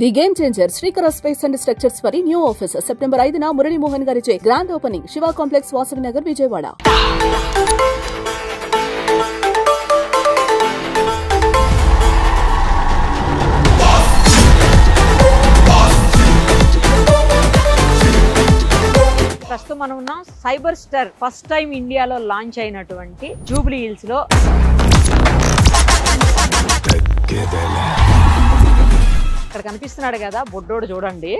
The game changer Srikara space and structures వారి new office September 5న మురళీ మోహన్ గారిచే grand opening Shiva complex Vasavi Nagar Vijayawada. ప్రస్తుతం మనం ఉన్నాం సైబర్ స్టార్ ఫస్ట్ టైం ఇండియాలో లాంచ్ అయినటువంటి జూబ్లీ హిల్స్ లో. ఇక్కడ కనిపిస్తున్నాడు కదా బొడ్డోడు, చూడండి.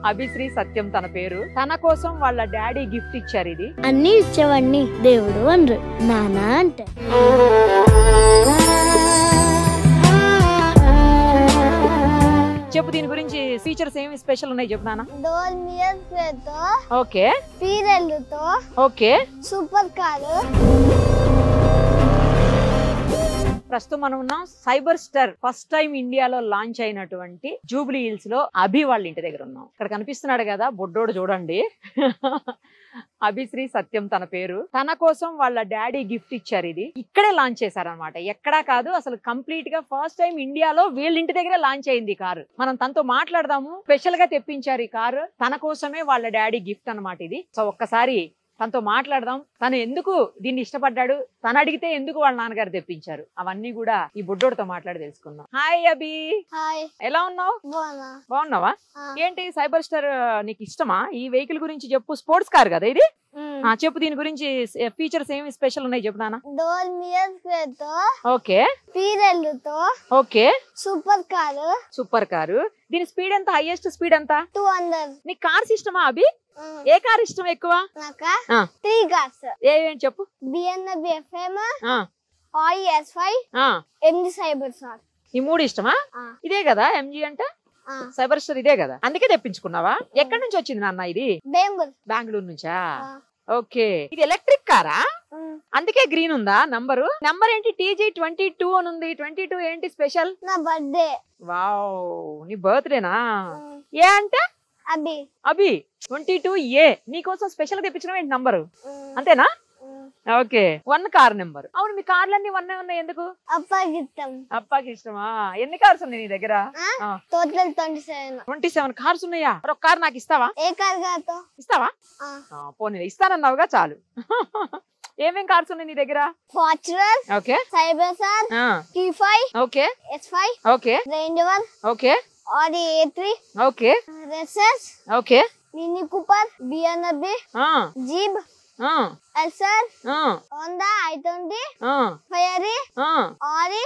అభిశ్రీ సత్యం తన పేరు. తన కోసం వాళ్ళ డాడీ గిఫ్ట్ ఇచ్చారు. ఇది అన్ని ఇచ్చేవాడిని దేవుడు అనరు, నానా అంటే. చెప్పు, దీని గురించి ఫీచర్స్ ఏమి స్పెషల్ ఉన్నాయి చెప్పు నాన్న. డోర్ మిరర్ తో, ఓకే, పీరెల్లుతో, ఓకే, సూపర్ కారు. ప్రస్తుతం మనం ఉన్నాం సైబర్ స్టార్ ఫస్ట్ టైం ఇండియాలో లాంచ్ అయినటువంటి జూబ్లీ హిల్స్ లో అభి వాళ్ళ ఇంటి దగ్గర ఉన్నాం. ఇక్కడ కనిపిస్తున్నాడు కదా బొడ్డోడు, చూడండి. అభిశ్రీ సత్యం తన పేరు. తన కోసం వాళ్ళ డాడీ గిఫ్ట్ ఇచ్చారు. ఇది ఇక్కడే లాంచ్ చేశారనమాట, ఎక్కడా కాదు, అసలు కంప్లీట్ గా ఫస్ట్ టైం ఇండియాలో వీళ్ళ ఇంటి దగ్గర లాంచ్ అయింది ఈ కారు. మనం తనతో మాట్లాడదాము. స్పెషల్ గా తెప్పించారు ఈ కారు, తన కోసమే వాళ్ళ డాడీ గిఫ్ట్ అనమాట ఇది. సో ఒక్కసారి తనతో మాట్లాడదాం. తను ఎందుకు దీన్ని ఇష్టపడ్డాడు, తను అడిగితే ఎందుకు వాళ్ళ నాన్నగారు తెప్పించారు, అవన్నీ కూడా ఈ బుడ్డోడితో మాట్లాడి తెలుసుకుందాం. హాయ్ అభి, హాయ్, ఎలా ఉన్నావు? బాగున్నావా? ఏంటి సైబర్ స్టార్ నీకు ఇష్టమా? ఈ వెహికల్ గురించి చెప్పు. స్పోర్ట్స్ కార్ కదా ఇది. చెప్పు, దీని గురించి ఫీచర్స్ ఏమి స్పెషల్ ఉన్నాయి చెప్పు నాన్న. డోర్ మిరర్ తో, ఓకే, పీరెల్లుతో, okay, super car. Super car. దీని స్పీడ్ ఎంత? హైయెస్ట్ స్పీడ్ ఎంత? 200. నీకు కార్స్ ఇష్టమా అభి? ఏ కార్ ఇష్టం ఎక్కువ? నాకా 3 కార్స్. ఏమేమి చెప్పు. BMW FM, Audi S5, MG cyber star. ఈ మూడు ఇష్టమా? ఇదే కదా ఎంజీ అంటే, సైబర్ స్టార్ ఇదే కదా, అందుకే తెప్పించుకున్నావా? ఎక్కడి నుంచి వచ్చింది నాన్న ఇది? బెంగళూరు నుంచా? ఓకే, ఇది ఎలక్ట్రిక్ కారా? అందుకే గ్రీన్ ఉందా నంబరు? నంబర్ ఏంటి? TG22 అని ఉంది. 22 ఏంటి స్పెషల్? నా బర్త్డే. వావ్, నీ బర్త్డేనా? ఏ అంటే అభి. అభి 22A. నీకోసం స్పెషల్ తెప్పించడం ఏంటి నంబరు, అంతేనా? Okay, 1 car number. అవును, మీ కార్లన్నీ 1 ఉన్నాయి ఎందుకు? అప్పాకి ఇష్టం. అప్పాకి ఇష్టమా? ఎన్ని కార్స్ ఉన్నాయి నీ దగ్గర? టోటల్ 27 కార్స్ ఉన్నాయా? ఒక కార్ నాకు ఇస్తావా? ఏ కార్ కాతో ఇస్తావా? పోనీ, ఇస్తానన్నావుగా, చాలు. ఏమేం కార్స్ ఉన్నాయి నీ దగ్గర? Fortuner, okay, cyber star, T5, okay, S5, okay, Range Rover, okay, Audi A3, okay, రెసెస్, okay, Mini Cooper, BMW, jeep, ఎల్సర్, Honda I20, Ferrari, Audi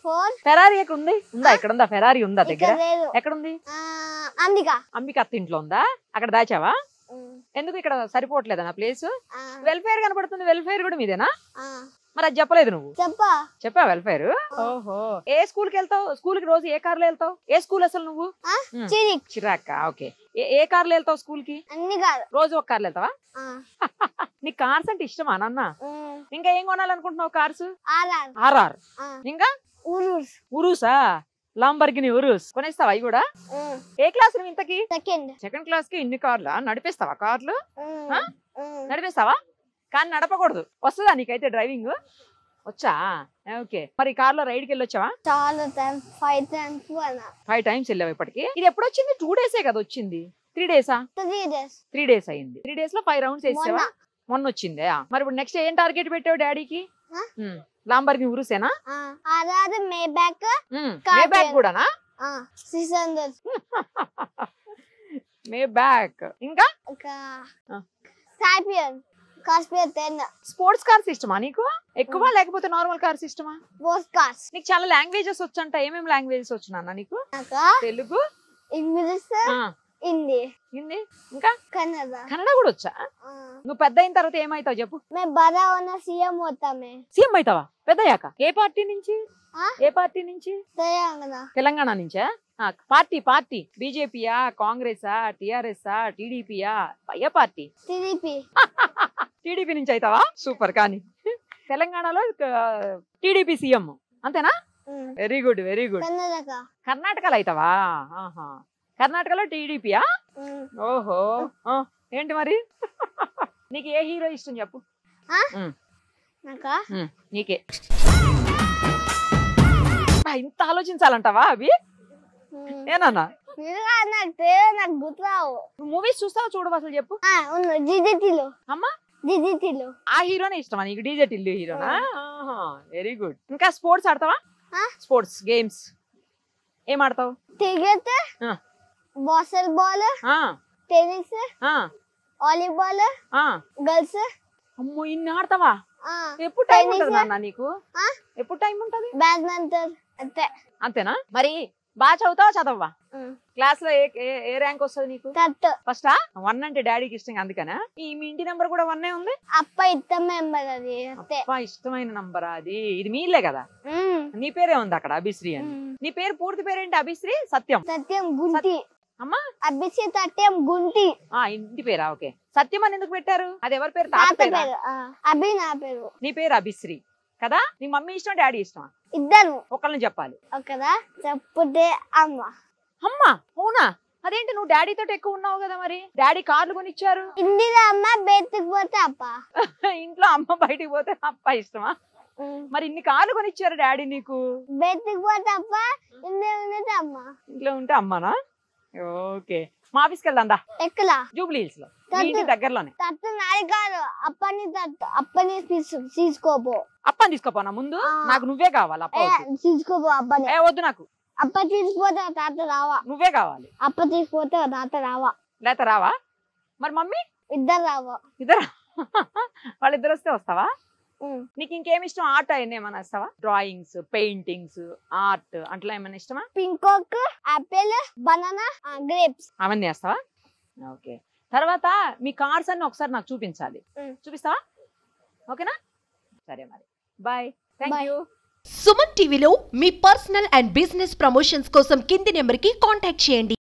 4. Ferrari ఎక్కడ ఉంది? ఉందా? ఇక్కడ ఉందా? ఫెరారీ ఉందా దగ్గర? ఎక్కడ ఉంది? అంబిక అత్త ఇంట్లో ఉందా? అక్కడ దాచావా? ఎందుకు ఇక్కడ సరిపోవట్లేదా నా ప్లేస్? వెల్ఫేర్ కనపడుతుంది. వెల్ఫేర్ కూడా మీదేనా? మరి అది చెప్పలేదు నువ్వు. చెప్పా వెల్ఫేర్. ఓహో, ఏ స్కూల్ కి వెళ్తావు? స్కూల్ కి రోజు ఏ కార్లో వెళ్తావు? ఏ స్కూల్ అసలు నువ్వు? చిరాక. ఓకే, ఏ కార్లో వెళ్తావు స్కూల్ కి? రోజు ఒక కార్లో వెళ్తావా? నీకు కార్స్ అంటే ఇష్టమా నాన్న? ఇంకా ఏం కొనాలనుకుంటున్నావు? కార్స్ RR, ఇంకా ఉరూసా, లాంబర్గిని ఉరూస్ కొనేస్తావా? అవి కూడా. ఏ క్లాస్ నువ్వు ఇంతకి? సెకండ్ క్లాస్ కి ఇన్ని కార్లు నడిపేస్తావా? కార్లు నడిపేస్తావా? కానీ నడపకూడదు. వస్తుందా నీకైతే డ్రైవింగ్? వచ్చా? ఓకే, మరి కార్ లో రైడ్కి వెళ్ళొచ్చావా? 5 టైమ్స్ వెళ్ళావు ఇప్పటికి. ఇది ఎప్పుడు వచ్చింది? 2 డేసే కదా వచ్చింది? 3 డేసా? 3 డేస్ అయింది. 3 డేస్ లో 5 రౌండ్స్ వేసావా? మొన్న వచ్చిందే. మరి ఇప్పుడు నెక్స్ట్ ఏం టార్గెట్ పెట్టావు డాడీకి? లాంబర్గిని ఉరుసేనా? మేబ్యాక్ కూడానా? 600. మేబ్యాక్. ఇంకా స్పోర్ట్స్ కార్స్ ఇష్టమా నీకు ఎక్కువ, లేకపోతే నార్మల్ కార్స్ ఇష్టమా? నీకు చాలా లాంగ్వేజెస్ వచ్చంట. ఏమేమి లాంగ్వేజెస్ వచ్చు నాన్న నీకు? తెలుగు, ఇంగ్లీష్, హిందీ, ఇంకా కన్నడ కూడా వచ్చా? నువ్వు పెద్ద అయిన తర్వాత ఏమైతావు చెప్పు? సీఎం అవుతావా పెద్దయ్యాక? ఏ పార్టీ నుంచి? ఏ పార్టీ నుంచి? తెలంగాణ నుంచా? పార్టీ బీజేపీయా, కాంగ్రెసా, టిఆర్ఎస్, టీడీపీయా? ఏ పార్టీ? టీడీపీ నుంచి అవుతావా? సూపర్. కానీ తెలంగాణలో టీడీపీ సీఎం అంతేనా? Very good, very good. కర్ణాటకలో అవుతావా? కర్ణాటకలో టీడీపీయా? ఓహో, ఏంటి మరి? నీకు ఏ హీరో ఇష్టం చెప్పు? నీకే ఇంత ఆలోచించాలంటావా అవి? ఏనా నాకు గుర్తురావు. మూవీస్ చూస్తావా చూడవు అసలు చెప్పు. జిజిటిలో అమ్మా జిజిటిలో ఆ హీరోనే ఇష్టమా నీకు? డీజే టిల్లు హీరోనా? Very good. ఇంకా స్పోర్ట్స్ ఆడతావా? స్పోర్ట్స్ గేమ్స్ ఏం ఆడతావు? Cricket, basketball, tennis, volleyball, girls. అమ్మో ఇన్ని ఆడతావా? ఎప్పుడు టైం ఉంటుంది నాన్న నీకు? ఎప్పుడు టైం ఉంటది? బ్యాడ్మింటన్ అంతే. అంతేనా? మరి బాగా చదువుతావా చదవవా? క్లాస్ లో ఏ ర్యాంక్ వస్తుంది నీకు? ఫస్టా? 1 అంటే డాడీకి ఇష్టం అందుకనా? మీ ఇంటి నంబర్ కూడా 1 ఉంది. అప్ప ఇష్టం నంబర్ అది. అప్ప ఇష్టమైన నంబర్ అది. ఇది మీలే కదా? నీ పేరే ఉంది అక్కడ అభిశ్రీ అని. నీ పేరు పూర్తి పేరేంటి? అభిశ్రీ సత్యం. సత్యం గుంటి. అమ్మా అభిశ్రీ సత్యం గుంటి. ఇంటి పేరా? ఓకే. సత్యం అని ఎందుకు పెట్టారు? అది ఎవరి పేరు? తాత పేరు. అభి నా పేరు. నీ పేరు అభిశ్రీ కదా? నీ మమ్మీ ఇష్టం డాడీ ఇష్టమా? ఇద్దరు. ఒకళ్ళని చెప్పాలి. ఒకదా చెప్పుతే అమ్మ. అమ్మా అవునా? అదేంటి నువ్వు డాడీ తోటి ఎక్కువ ఉన్నావు కదా? మరి డాడీ కార్లు కొనిచ్చారు. ఇంటిలో అమ్మ బయటకు పోతే అప్ప. ఇంట్లో అమ్మ బయటికి పోతే అప్ప ఇష్టమా? మరి ఇన్ని కార్లు కొనిచ్చారు డాడీ నీకు. బయటకు పోతే అప్ప, ఇంట్లో ఉంటే అమ్మ. ఇంట్లో ఉంటే అమ్మనా? ఓకే. మా ఆఫీస్కి వెళ్దాందా? ఎక్కలా? జూబ్లీ హిల్స్ లో, ఇంటి దగ్గరలోనే. తట్టు నాది కాదు, అప్పని తట్టు. అప్పని తీసుకోపో. అప్పని తీసుకోపోనా ముందు? నాకు నువ్వే కావాలి. అప్ప తీసుకోపో అప్పని. వద్దు నాకు. అప్ప తీసుకుపోతే తాత రావా? నువ్వే కావాలి. అప్ప తీసుకుపోతే తాత రావా? లేత రావా? మరి మమ్మీ? ఇద్దరు రావా. ఇద్దరు? వాళ్ళిద్దరు వస్తే వస్తావా? నీకు ఇంకేమి ఇష్టం? ఆర్ట్ అయినా ఏమైనా ఇస్తావా? డ్రాయింగ్స్, పెయింటింగ్స్, ఆర్ట్ అట్లా ఏమైనా ఇష్టమా? పింకాక్, ఆపిల్, బనానా, గ్రేప్స్ అవన్నీ వేస్తావా? ఓకే. తర్వాత మీ కార్స్ అన్ని ఒకసారి నాకు చూపించాలి. చూపిస్తావా? ఓకేనా? సరే మరి బాయ్. Thank you. సుమన్ టీవీలో మీ పర్సనల్ అండ్ బిజినెస్ ప్రమోషన్స్ కోసం కింది నెంబర్కి కాంటాక్ట్ చేయండి.